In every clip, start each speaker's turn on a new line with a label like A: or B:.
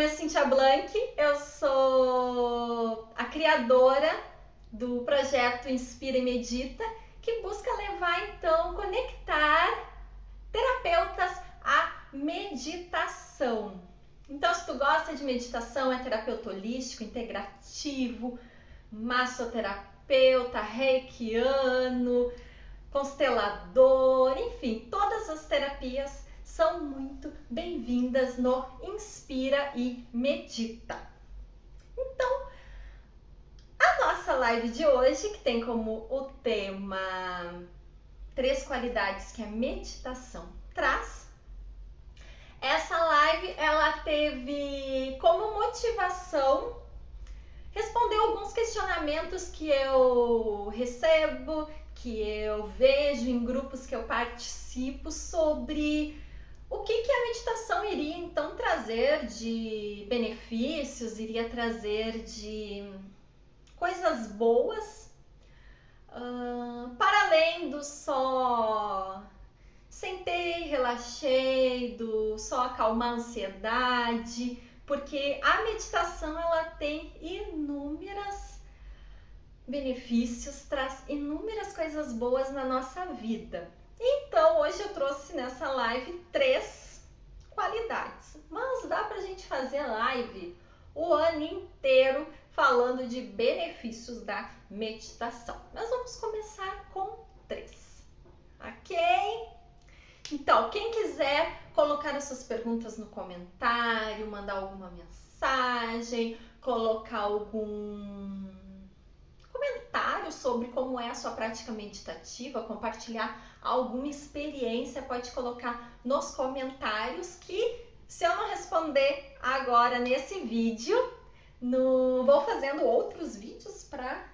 A: nome é Cíntia Blanc, eu sou a criadora do projeto Inspira e Medita, que busca levar, então, conectar terapeutas à meditação. Então, se tu gosta de meditação, é terapeuta holístico, integrativo, massoterapeuta, reikiano, constelador, enfim, todas as terapias são muito bem-vindas no Inspira e Medita. Então, a nossa live de hoje, que tem como o tema 3 qualidades que a meditação traz, essa live ela teve como motivação responder alguns questionamentos que eu recebo, que eu vejo em grupos que eu participo sobre o que a meditação iria então trazer de benefícios, iria trazer de coisas boas, para além do só sentei, relaxei, do só acalmar a ansiedade, porque a meditação ela tem inúmeros benefícios, traz inúmeras coisas boas na nossa vida. Então, hoje eu trouxe nessa live 3 qualidades. Mas dá pra gente fazer live o ano inteiro falando de benefícios da meditação. Mas vamos começar com 3, ok? Então, quem quiser colocar as suas perguntas no comentário, mandar alguma mensagem, colocar algum comentário sobre como é a sua prática meditativa, compartilhar alguma experiência, pode colocar nos comentários que, se eu não responder agora nesse vídeo, vou fazendo outros vídeos para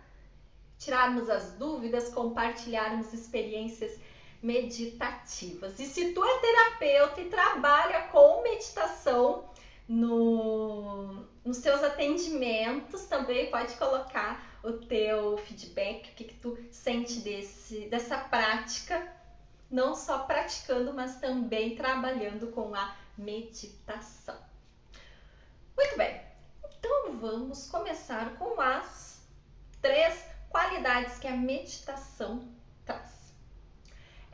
A: tirarmos as dúvidas, compartilharmos experiências meditativas. E se tu é terapeuta e trabalha com meditação nos teus atendimentos, também pode colocar o teu feedback, o que tu sente dessa prática, não só praticando, mas também trabalhando com a meditação. Muito bem, então vamos começar com as 3 qualidades que a meditação traz.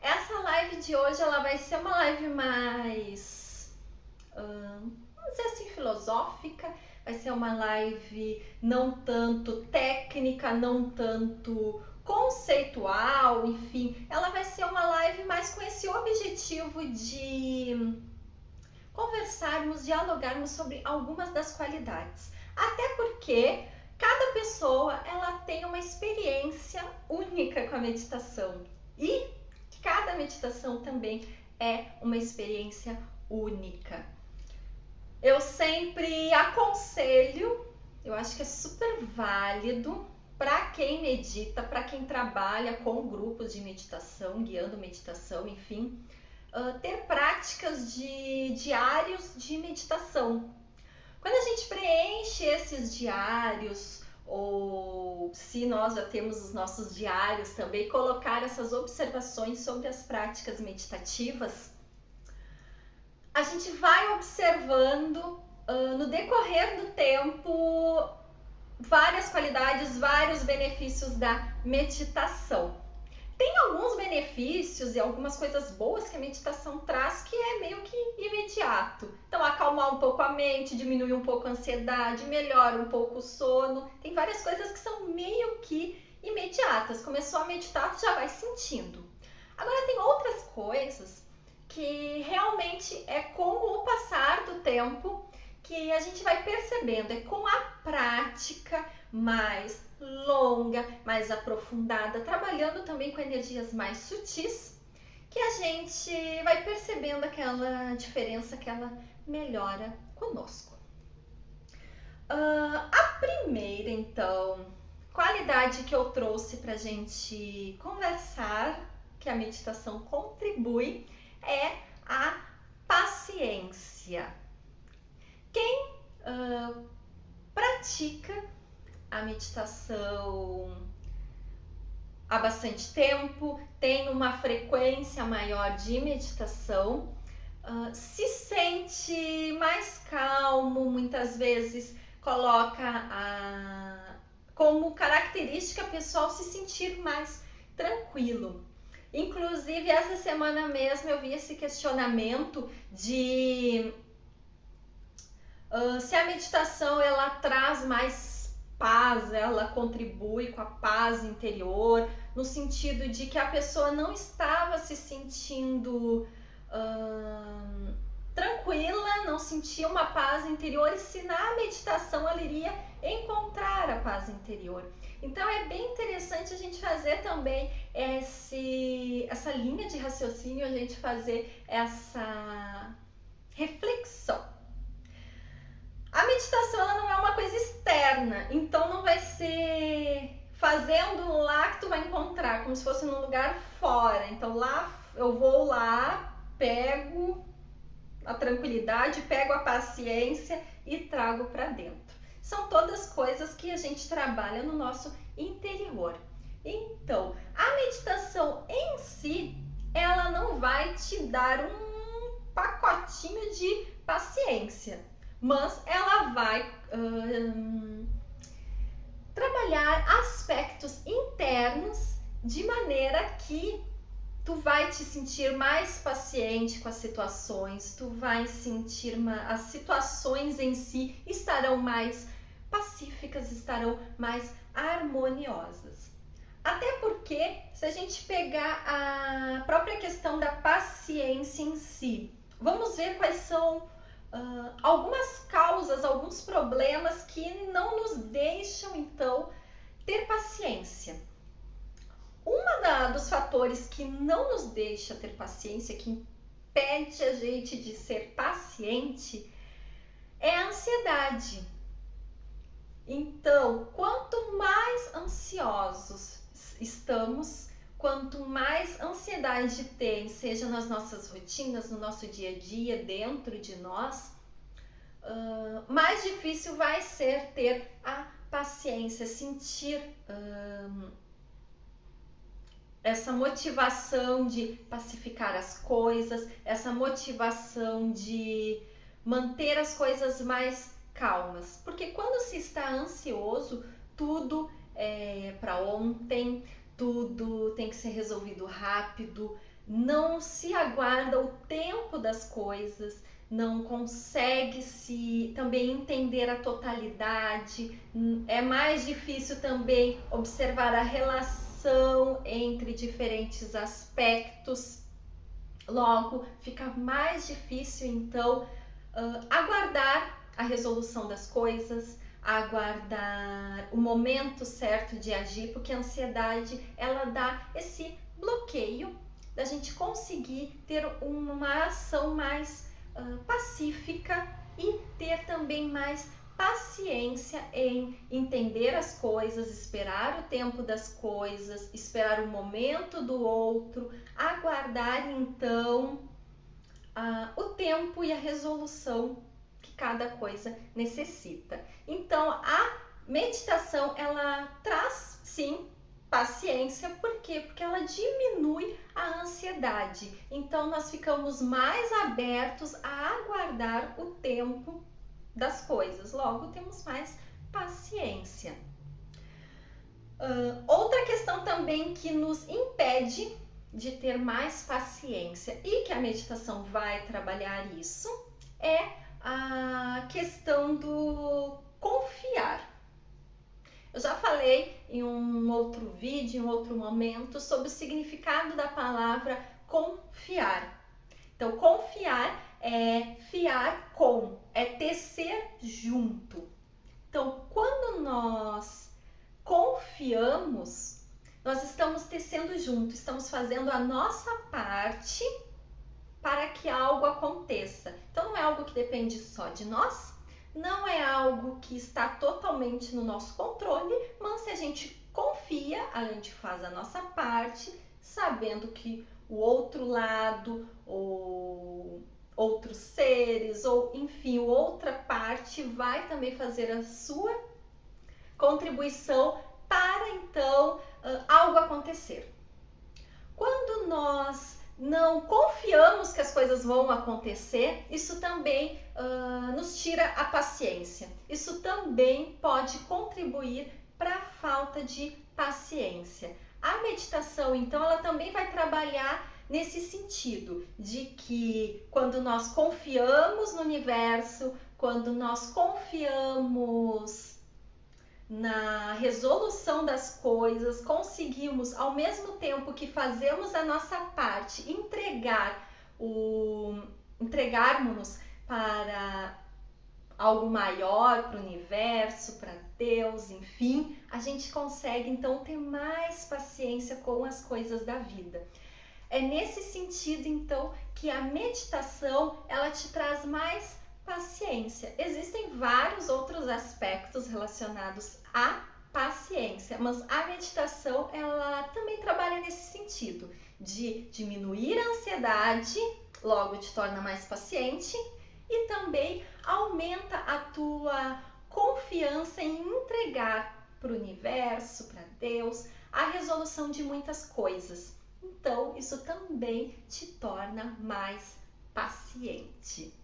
A: Essa live de hoje ela vai ser uma live mais, vamos dizer assim, filosófica. Vai ser uma live não tanto técnica, não tanto conceitual, enfim. Ela vai ser uma live mais com esse objetivo de conversarmos, dialogarmos sobre algumas das qualidades. Até porque cada pessoa ela tem uma experiência única com a meditação. E cada meditação também é uma experiência única. Eu sempre aconselho, eu acho que é super válido para quem medita, para quem trabalha com grupos de meditação, guiando meditação, enfim, ter práticas de diários de meditação. Quando a gente preenche esses diários, ou se nós já temos os nossos diários também, colocar essas observações sobre as práticas meditativas, a gente vai observando no decorrer do tempo várias qualidades, vários benefícios da meditação. Tem alguns benefícios e algumas coisas boas que a meditação traz que é meio que imediato. Então, acalmar um pouco a mente, diminuir um pouco a ansiedade, melhora um pouco o sono. Tem várias coisas que são meio que imediatas. Começou a meditar, tu já vai sentindo. Agora, tem outras coisas que realmente é com o passar do tempo que a gente vai percebendo, é com a prática mais longa, mais aprofundada, trabalhando também com energias mais sutis, que a gente vai percebendo aquela diferença, aquela melhora conosco. A primeira, então, qualidade que eu trouxe para a gente conversar, que a meditação contribui, é a paciência. Quem pratica a meditação há bastante tempo, tem uma frequência maior de meditação, se sente mais calmo, muitas vezes coloca como característica pessoal se sentir mais tranquilo. Inclusive, essa semana mesmo eu vi esse questionamento de se a meditação ela traz mais paz, ela contribui com a paz interior, no sentido de que a pessoa não estava se sentindo tranquila, não sentia uma paz interior, e se na meditação ela iria encontrar a paz interior. Então é bem interessante a gente fazer também essa linha de raciocínio, a gente fazer essa reflexão. A meditação ela não é uma coisa externa, então não vai ser fazendo lá que tu vai encontrar, como se fosse num lugar fora. Então lá eu vou lá, pego a tranquilidade, pego a paciência e trago para dentro. São todas coisas que a gente trabalha no nosso interior. Então, a meditação em si, ela não vai te dar um pacotinho de paciência, mas ela vai trabalhar aspectos internos de maneira que tu vai te sentir mais paciente com as situações, tu vai sentir as situações em si estarão mais pacíficas, estarão mais harmoniosas. Até porque, se a gente pegar a própria questão da paciência em si, vamos ver quais são algumas causas, alguns problemas que não nos deixam, então, ter paciência. Dos fatores que não nos deixa ter paciência, que impede a gente de ser paciente, é a ansiedade. Então, quanto mais ansiosos estamos, quanto mais ansiedade tem, seja nas nossas rotinas, no nosso dia a dia, dentro de nós, mais difícil vai ser ter a paciência, sentir essa motivação de pacificar as coisas, essa motivação de manter as coisas mais calmas. Porque quando se está ansioso, tudo é para ontem, tudo tem que ser resolvido rápido, não se aguarda o tempo das coisas, não consegue se também entender a totalidade, é mais difícil também observar a relação entre diferentes aspectos, logo fica mais difícil então aguardar a resolução das coisas, aguardar o momento certo de agir, porque a ansiedade ela dá esse bloqueio da gente conseguir ter uma ação mais pacífica e ter também mais paciência em entender as coisas, esperar o tempo das coisas, esperar o momento do outro, aguardar então o tempo e a resolução que cada coisa necessita. Então a meditação ela traz sim paciência, por quê? Porque ela diminui a ansiedade. Então nós ficamos mais abertos a aguardar o tempo das coisas, logo temos mais paciência. Outra questão também que nos impede de ter mais paciência e que a meditação vai trabalhar isso é a questão do confiar. Eu já falei em um outro vídeo, em um outro momento, sobre o significado da palavra confiar. Então, confiar é fiar com, é tecer junto. Então, quando nós confiamos, nós estamos tecendo junto, estamos fazendo a nossa parte para que algo aconteça. Então, não é algo que depende só de nós, não é algo que está totalmente no nosso controle, mas se a gente confia, a gente faz a nossa parte, sabendo que o outro lado, ou outros seres, ou enfim, outra parte vai também fazer a sua contribuição para então algo acontecer. Quando nós não confiamos que as coisas vão acontecer, isso também nos tira a paciência. Isso também pode contribuir para a falta de paciência. A meditação, então, ela também vai trabalhar nesse sentido de que quando nós confiamos no universo, quando nós confiamos na resolução das coisas, conseguimos, ao mesmo tempo que fazemos a nossa parte, entregarmos-nos para algo maior, para o universo, para Deus, enfim, a gente consegue então ter mais paciência com as coisas da vida. É nesse sentido então que a meditação ela te traz mais paciência. Existem vários outros aspectos relacionados à paciência, mas a meditação ela também trabalha nesse sentido de diminuir a ansiedade, logo te torna mais paciente e também aumenta a tua confiança em entregar para o universo, para Deus, a resolução de muitas coisas. Então, isso também te torna mais paciente.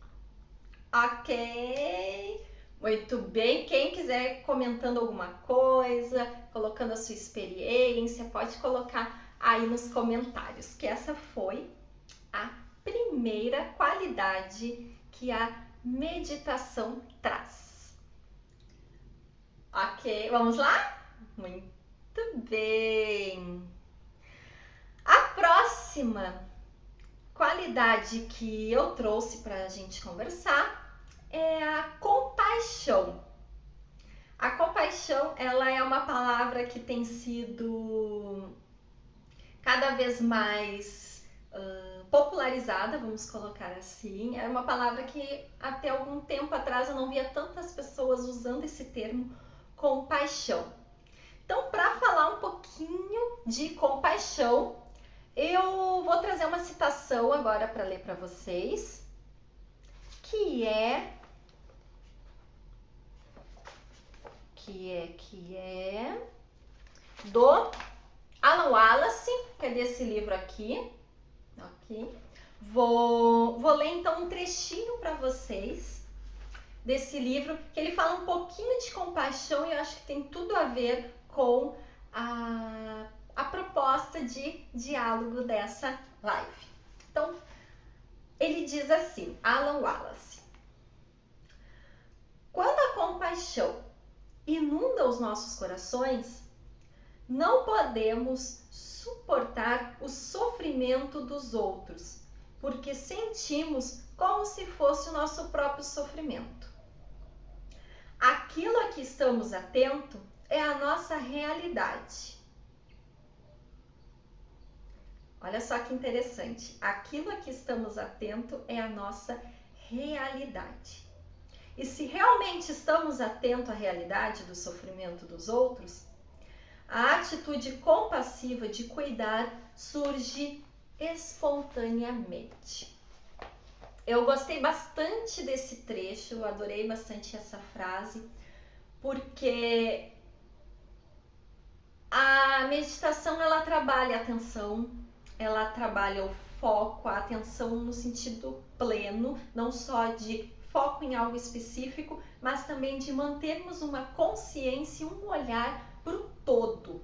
A: Ok? Muito bem. Quem quiser comentando alguma coisa, colocando a sua experiência, pode colocar aí nos comentários, que essa foi a primeira qualidade que a meditação traz. Ok, vamos lá? Muito bem. A próxima qualidade que eu trouxe para a gente conversar é a compaixão. A compaixão, ela é uma palavra que tem sido cada vez mais popularizada, vamos colocar assim. É uma palavra que até algum tempo atrás eu não via tantas pessoas usando esse termo, compaixão. Então, para falar um pouquinho de compaixão, eu vou trazer uma citação agora para ler para vocês, que é do Alan Wallace, que é desse livro aqui. Vou ler então um trechinho para vocês desse livro, que ele fala um pouquinho de compaixão e eu acho que tem tudo a ver com a proposta de diálogo dessa live. Então, ele diz assim, Alan Wallace: quando a compaixão inunda os nossos corações, não podemos suportar o sofrimento dos outros, porque sentimos como se fosse o nosso próprio sofrimento. Aquilo a que estamos atentos é a nossa realidade. Olha só que interessante. Aquilo a que estamos atentos é a nossa realidade. E se realmente estamos atentos à realidade do sofrimento dos outros, a atitude compassiva de cuidar surge espontaneamente. Eu gostei bastante desse trecho, eu adorei bastante essa frase, porque a meditação ela trabalha a atenção, ela trabalha o foco, a atenção no sentido pleno, não só de foco em algo específico, mas também de mantermos uma consciência e um olhar para o todo.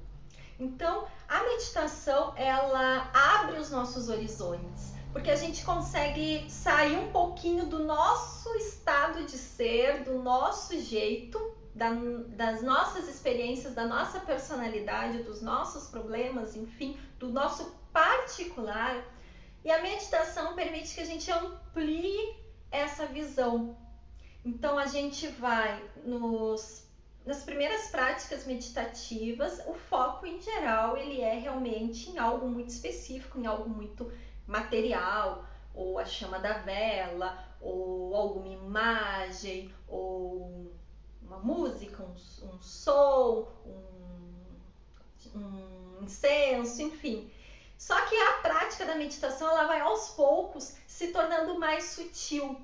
A: Então, a meditação, ela abre os nossos horizontes, porque a gente consegue sair um pouquinho do nosso estado de ser, do nosso jeito, das nossas experiências, da nossa personalidade, dos nossos problemas, enfim, do nosso particular. E a meditação permite que a gente amplie essa visão. Então, a gente vai nas primeiras práticas meditativas, o foco em geral ele é realmente em algo muito específico, em algo muito material, ou a chama da vela, ou alguma imagem, ou uma música, um som, um incenso, enfim. Só que a prática da meditação ela vai aos poucos se tornando mais sutil.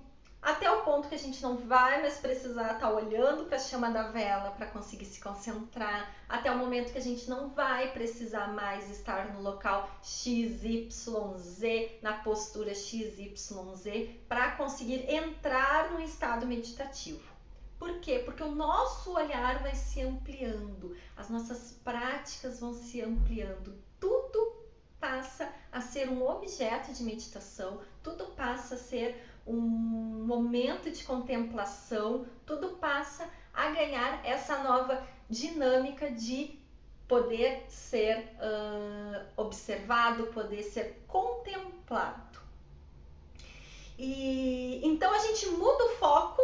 A: até o ponto que a gente não vai mais precisar estar olhando para a chama da vela para conseguir se concentrar, até o momento que a gente não vai precisar mais estar no local XYZ, na postura XYZ, para conseguir entrar num estado meditativo. Por quê? Porque o nosso olhar vai se ampliando, as nossas práticas vão se ampliando, tudo passa a ser um objeto de meditação, tudo passa a ser um momento de contemplação, tudo passa a ganhar essa nova dinâmica de poder ser observado, poder ser contemplado. E então a gente muda o foco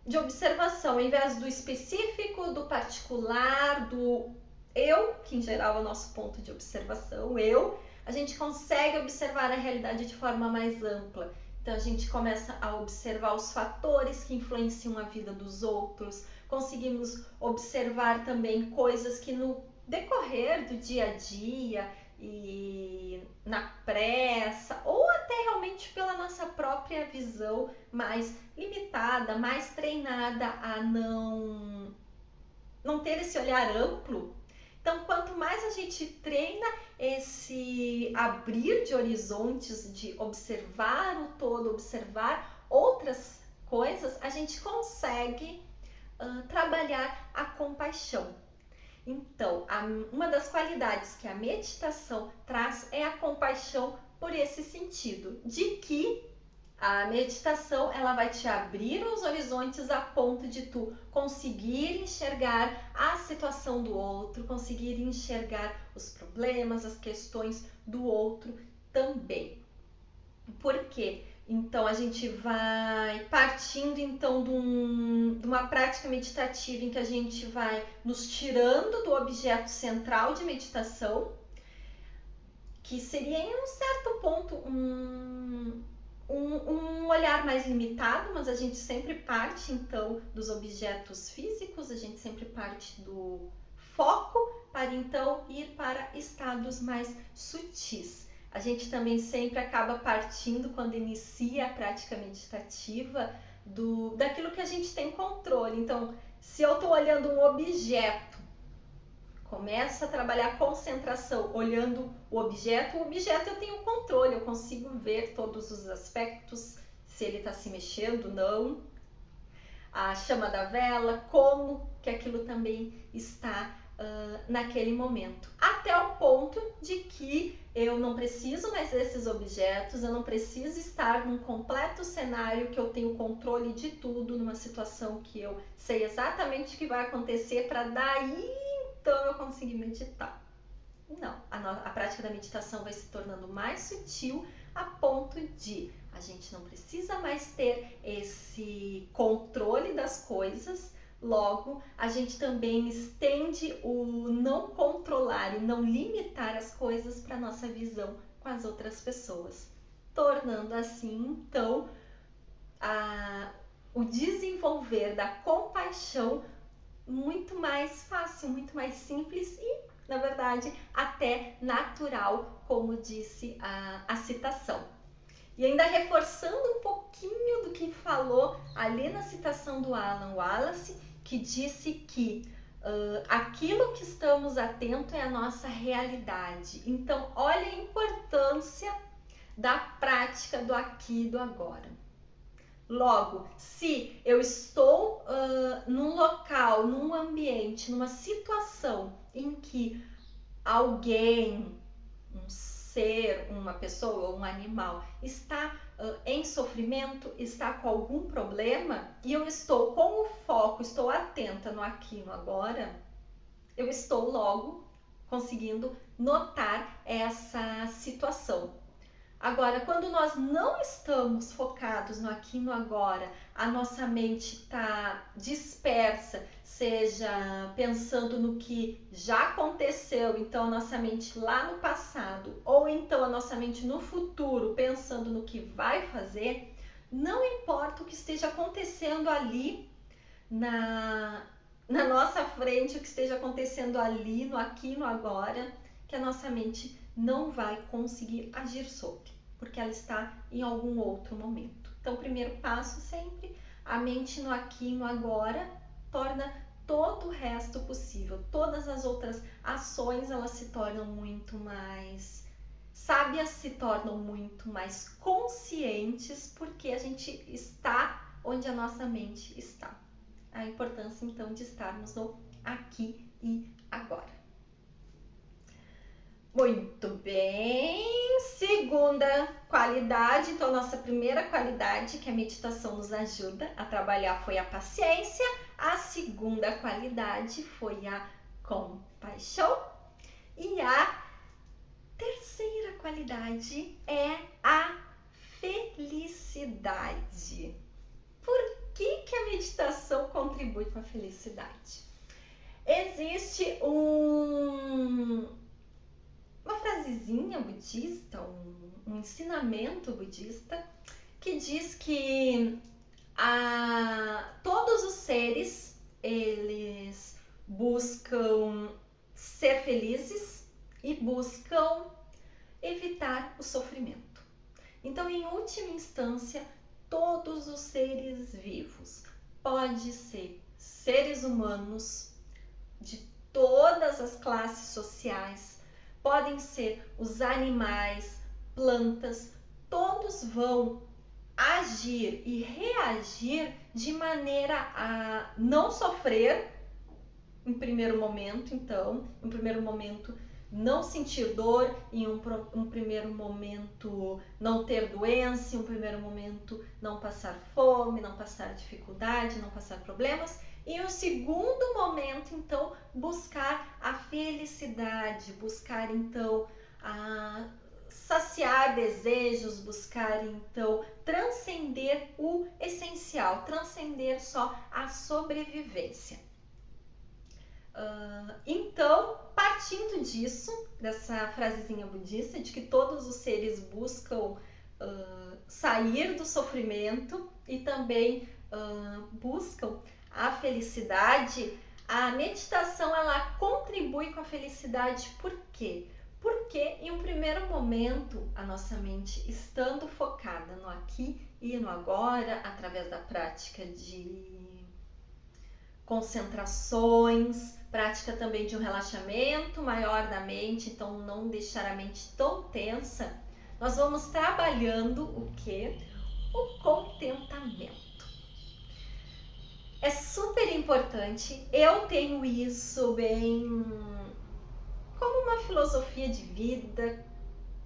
A: de observação, ao invés do específico, do particular, do eu, que em geral é o nosso ponto de observação, a gente consegue observar a realidade de forma mais ampla. Então a gente começa a observar os fatores que influenciam a vida dos outros, conseguimos observar também coisas que no decorrer do dia a dia e na pressa, ou até realmente pela nossa própria visão mais limitada, mais treinada a não ter esse olhar amplo. Então, quanto mais a gente treina esse abrir de horizontes, de observar o todo, observar outras coisas, a gente consegue trabalhar a compaixão. Então, uma das qualidades que a meditação traz é a compaixão por esse sentido, de que a meditação ela vai te abrir os horizontes a ponto de tu conseguir enxergar a situação do outro, conseguir enxergar os problemas, as questões do outro também. Por quê? Então a gente vai partindo então de uma prática meditativa em que a gente vai nos tirando do objeto central de meditação, que seria em um certo ponto um olhar mais limitado, mas a gente sempre parte então dos objetos físicos, a gente sempre parte do foco para então ir para estados mais sutis. A gente também sempre acaba partindo, quando inicia a prática meditativa, daquilo que a gente tem controle. Então, se eu estou olhando um objeto, começa a trabalhar concentração olhando o objeto eu tenho controle, eu consigo ver todos os aspectos, se ele está se mexendo, não. A chama da vela, como que aquilo também está naquele momento. Até o ponto de que eu não preciso mais desses objetos, eu não preciso estar num completo cenário que eu tenho controle de tudo, numa situação que eu sei exatamente o que vai acontecer para daí então eu conseguir meditar. Não, a prática da meditação vai se tornando mais sutil a ponto de a gente não precisa mais ter esse controle das coisas, logo a gente também estende o não controlar e não limitar as coisas para a nossa visão com as outras pessoas, tornando assim então o desenvolver da compaixão muito mais fácil, muito mais simples e, na verdade, até natural, como disse a citação. E ainda reforçando um pouquinho do que falou ali na citação do Alan Wallace, que disse que aquilo que estamos atentos é a nossa realidade. Então, olha a importância da prática do aqui e do agora. Logo, se eu estou num local, num ambiente, numa situação em que alguém, um ser, uma pessoa ou um animal está em sofrimento, está com algum problema e eu estou com o foco, estou atenta no aqui e no agora, eu estou logo conseguindo notar essa situação. Agora, quando nós não estamos focados no aqui e no agora, a nossa mente está dispersa, seja pensando no que já aconteceu, então a nossa mente lá no passado, ou então a nossa mente no futuro, pensando no que vai fazer, não importa o que esteja acontecendo ali na nossa frente, o que esteja acontecendo ali, no aqui e no agora, que a nossa mente não vai conseguir agir sobre, porque ela está em algum outro momento. Então, o primeiro passo sempre, a mente no aqui e no agora, torna todo o resto possível. Todas as outras ações, elas se tornam muito mais sábias, se tornam muito mais conscientes, porque a gente está onde a nossa mente está. A importância, então, de estarmos no aqui e agora. Muito bem. Segunda qualidade, então nossa primeira qualidade que a meditação nos ajuda a trabalhar foi a paciência. A segunda qualidade foi a compaixão. E a terceira qualidade é a felicidade. Por que a meditação contribui com a felicidade? Existe uma frasezinha budista, um ensinamento budista que diz que todos os seres, eles buscam ser felizes e buscam evitar o sofrimento. Então, em última instância, todos os seres vivos, pode ser seres humanos de todas as classes sociais, podem ser os animais, plantas, todos vão agir e reagir de maneira a não sofrer em primeiro momento. Então, em primeiro momento, não sentir dor, em um primeiro momento não ter doença, em um primeiro momento não passar fome, não passar dificuldade, não passar problemas. E um segundo momento, então, buscar a felicidade, buscar então saciar desejos, buscar então transcender o essencial, transcender só a sobrevivência. Então, partindo disso, dessa frasezinha budista de que todos os seres buscam sair do sofrimento e também buscam a felicidade, a meditação ela contribui com a felicidade. Por quê? Porque em um primeiro momento a nossa mente estando focada no aqui e no agora, através da prática de concentrações, prática também de um relaxamento maior da mente, então não deixar a mente tão tensa, nós vamos trabalhando o quê? O contentamento. É super importante, eu tenho isso bem como uma filosofia de vida,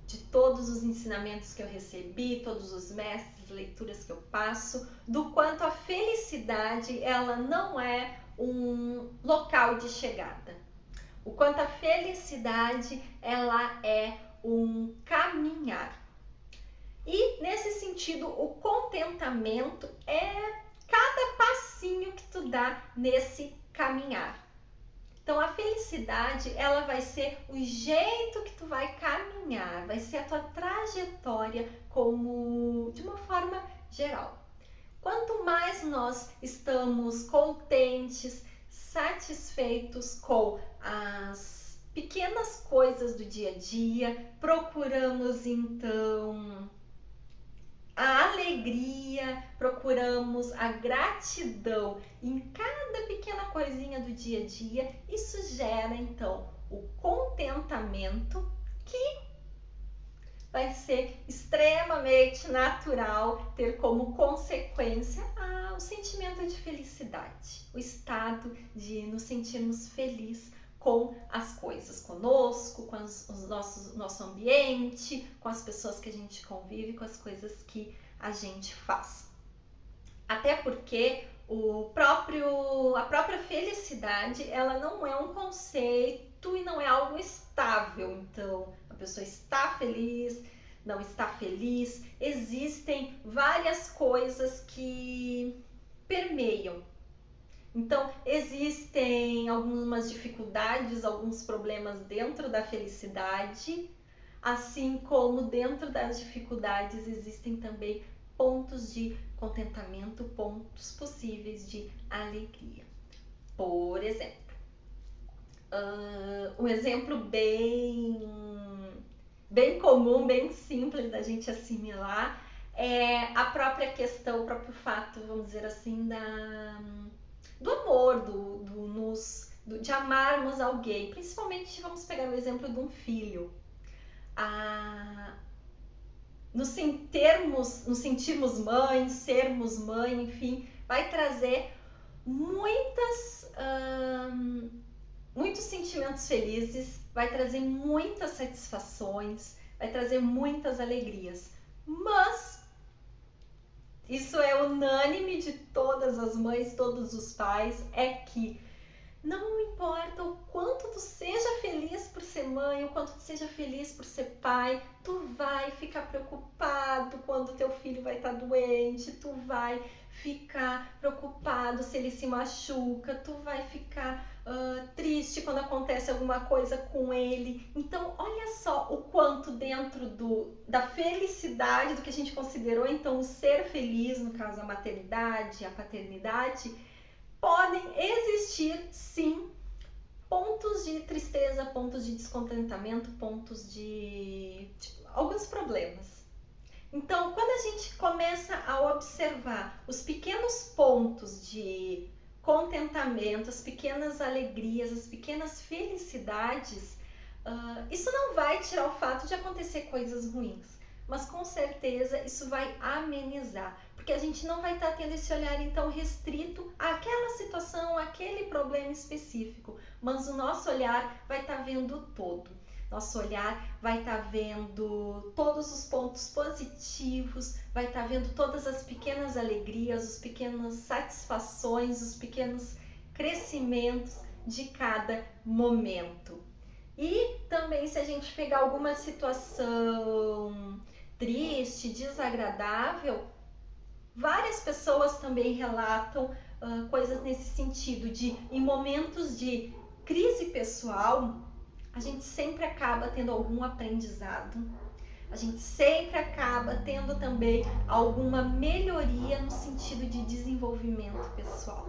A: de todos os ensinamentos que eu recebi, todos os mestres, leituras que eu passo, do quanto a felicidade ela não é um local de chegada. O quanto a felicidade ela é um caminhar. E nesse sentido, o contentamento é cada passinho que tu dá nesse caminhar. Então a felicidade ela vai ser o jeito que tu vai caminhar, vai ser a tua trajetória como de uma forma geral. Quanto mais nós estamos contentes, satisfeitos com as pequenas coisas do dia a dia, procuramos então a alegria, procuramos a gratidão em cada pequena coisinha do dia a dia, isso gera então o contentamento, que vai ser extremamente natural ter como consequência o sentimento de felicidade, o estado de nos sentirmos felizes com as coisas, conosco, com nosso ambiente, com as pessoas que a gente convive, com as coisas que a gente faz. Até porque a própria felicidade, ela não é um conceito e não é algo estável. Então, a pessoa está feliz, não está feliz. Existem várias coisas que permeiam. Então, existem algumas dificuldades, alguns problemas dentro da felicidade, assim como dentro das dificuldades existem também pontos de contentamento, pontos possíveis de alegria. Por exemplo, um exemplo bem comum, bem simples da gente assimilar é a própria questão, o próprio fato, vamos dizer assim, do amor, de amarmos alguém. Principalmente, vamos pegar o exemplo de um filho. Nos sentirmos mãe, sermos mãe, enfim, vai trazer muitos sentimentos felizes, vai trazer muitas satisfações, vai trazer muitas alegrias. Mas isso é unânime de todas as mães, todos os pais, é que não importa o quanto tu seja feliz por ser mãe, o quanto tu seja feliz por ser pai, tu vai ficar preocupado quando teu filho vai estar doente, tu vai ficar preocupado se ele se machuca, tu vai ficar triste quando acontece alguma coisa com ele. Então, olha só o quanto dentro da felicidade, do que a gente considerou então o ser feliz, no caso a maternidade, a paternidade, podem existir, sim, pontos de tristeza, pontos de descontentamento, pontos de alguns problemas. Então, quando a gente começa a observar os pequenos pontos de contentamento, as pequenas alegrias, as pequenas felicidades, isso não vai tirar o fato de acontecer coisas ruins, mas com certeza isso vai amenizar, porque a gente não vai estar tendo esse olhar então restrito àquela situação, àquele problema específico, mas o nosso olhar vai estar vendo o todo. Nosso olhar vai estar vendo todos os pontos positivos, vai estar vendo todas as pequenas alegrias, as pequenas satisfações, os pequenos crescimentos de cada momento. E também, se a gente pegar alguma situação triste, desagradável, várias pessoas também relatam coisas nesse sentido, de em momentos de crise pessoal, a gente sempre acaba tendo algum aprendizado, a gente sempre acaba tendo também alguma melhoria no sentido de desenvolvimento pessoal.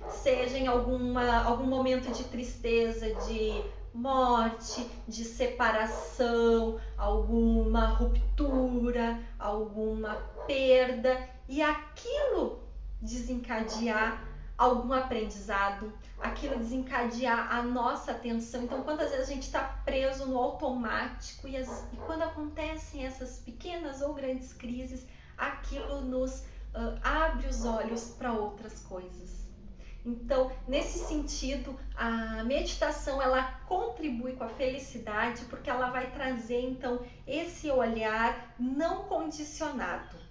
A: Seja em algum momento de tristeza, de morte, de separação, alguma ruptura, alguma perda, e aquilo desencadear algum aprendizado, aquilo desencadear a nossa atenção. Então, quantas vezes a gente está preso no automático e quando acontecem essas pequenas ou grandes crises, aquilo nos abre os olhos para outras coisas. Então, nesse sentido, a meditação ela contribui com a felicidade, porque ela vai trazer então esse olhar não condicionado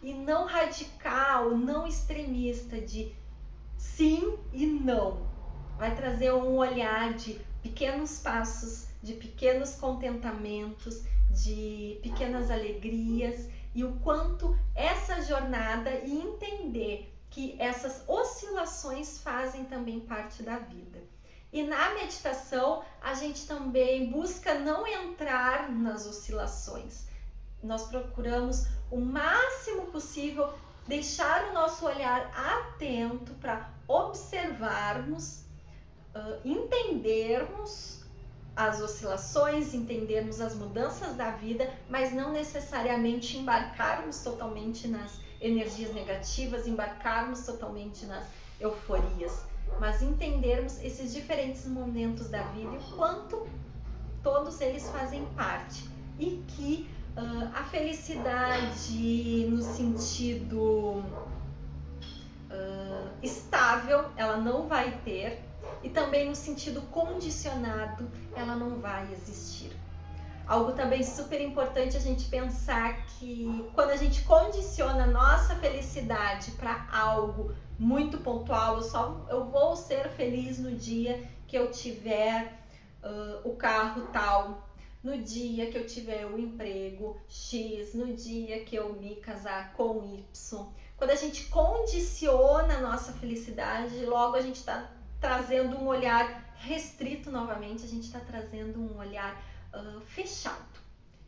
A: e não radical, não extremista, de sim e não. Vai trazer um olhar de pequenos passos, de pequenos contentamentos, de pequenas alegrias, e o quanto essa jornada, e entender que essas oscilações fazem também parte da vida. E na meditação, a gente também busca não entrar nas oscilações. Nós procuramos o máximo possível deixar o nosso olhar atento para observarmos, entendermos as oscilações, entendermos as mudanças da vida, mas não necessariamente embarcarmos totalmente nas energias negativas, embarcarmos totalmente nas euforias, mas entendermos esses diferentes momentos da vida e o quanto todos eles fazem parte, e que a felicidade no sentido estável ela não vai ter, e também no sentido condicionado ela não vai existir. Algo também super importante a gente pensar que quando a gente condiciona a nossa felicidade para algo muito pontual, eu vou ser feliz no dia que eu tiver o carro tal, no dia que eu tiver o emprego X, no dia que eu me casar com Y. Quando a gente condiciona a nossa felicidade, logo a gente está trazendo um olhar restrito novamente, a gente está trazendo um olhar fechado.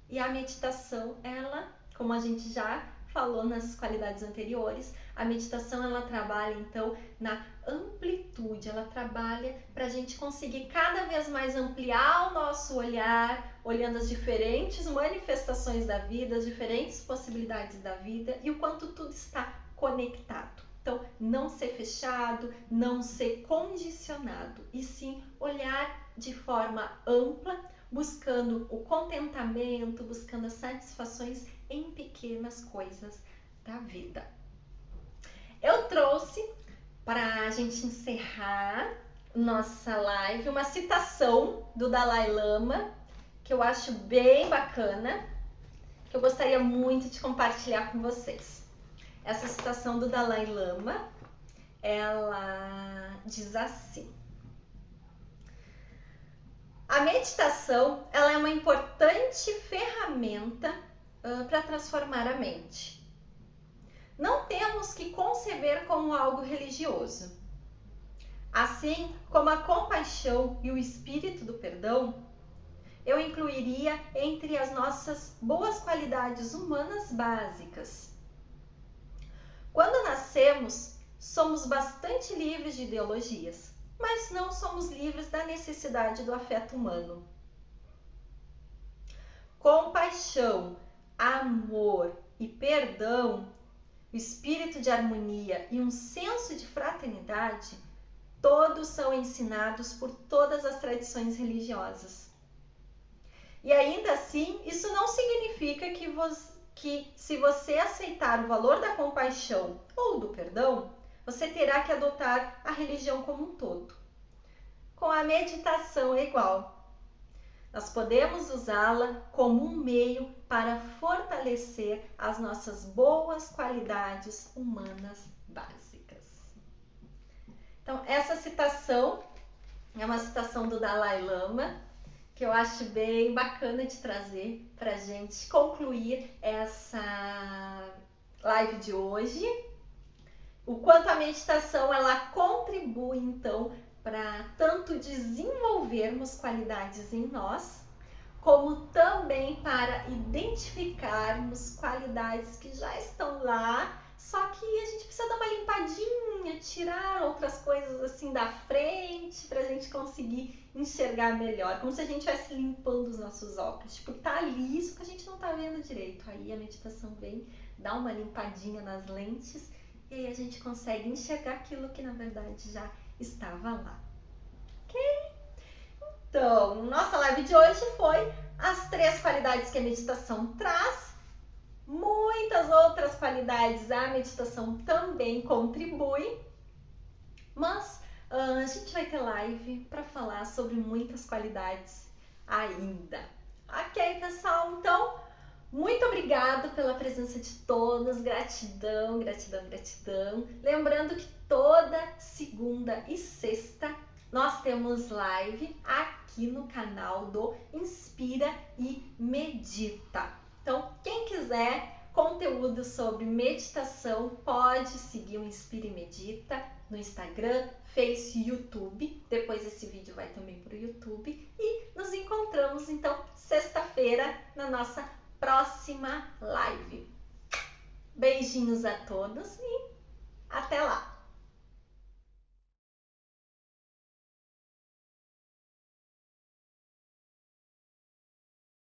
A: E a meditação, ela, como a gente já falou nas qualidades anteriores, A meditação, ela trabalha então na amplitude, ela trabalha para a gente conseguir cada vez mais ampliar o nosso olhar, olhando as diferentes manifestações da vida, as diferentes possibilidades da vida e o quanto tudo está conectado. Então, não ser fechado, não ser condicionado, e sim olhar de forma ampla, buscando o contentamento, buscando as satisfações em pequenas coisas da vida. Eu trouxe, para a gente encerrar nossa live, uma citação do Dalai Lama, que eu acho bem bacana, que eu gostaria muito de compartilhar com vocês. Essa citação do Dalai Lama, ela diz assim: a meditação, ela é uma importante ferramenta para transformar a mente. Não temos que conceber como algo religioso. Assim como a compaixão e o espírito do perdão, eu incluiria entre as nossas boas qualidades humanas básicas. Quando nascemos, somos bastante livres de ideologias, mas não somos livres da necessidade do afeto humano. Compaixão, amor e perdão, o espírito de harmonia e um senso de fraternidade, todos são ensinados por todas as tradições religiosas. E ainda assim, isso não significa que se você aceitar o valor da compaixão ou do perdão, você terá que adotar a religião como um todo. Com a meditação é igual. Nós podemos usá-la como um meio para fortalecer as nossas boas qualidades humanas básicas. Então, essa citação é uma citação do Dalai Lama, que eu acho bem bacana de trazer para a gente concluir essa live de hoje. O quanto a meditação ela contribui, então, para tanto desenvolvermos qualidades em nós, como também para identificarmos qualidades que já estão lá, só que a gente precisa dar uma limpadinha, tirar outras coisas assim da frente para a gente conseguir enxergar melhor, como se a gente estivesse limpando os nossos óculos, tipo, tá ali, isso que a gente não tá vendo direito. Aí a meditação vem, dá uma limpadinha nas lentes e aí a gente consegue enxergar aquilo que na verdade já estava lá. Ok? Então, nossa live de hoje foi as 3 qualidades que a meditação traz. Muitas outras qualidades a meditação também contribui, mas a gente vai ter live para falar sobre muitas qualidades ainda. Ok, pessoal? Então, muito obrigada pela presença de todos. Gratidão, gratidão, gratidão. Lembrando que toda segunda e sexta nós temos live aqui no canal do Inspira e Medita. Então, quem quiser conteúdo sobre meditação, pode seguir o Inspira e Medita no Instagram, Face e YouTube. Depois esse vídeo vai também para o YouTube. E nos encontramos, então, sexta-feira na nossa próxima live. Beijinhos a todos e até lá!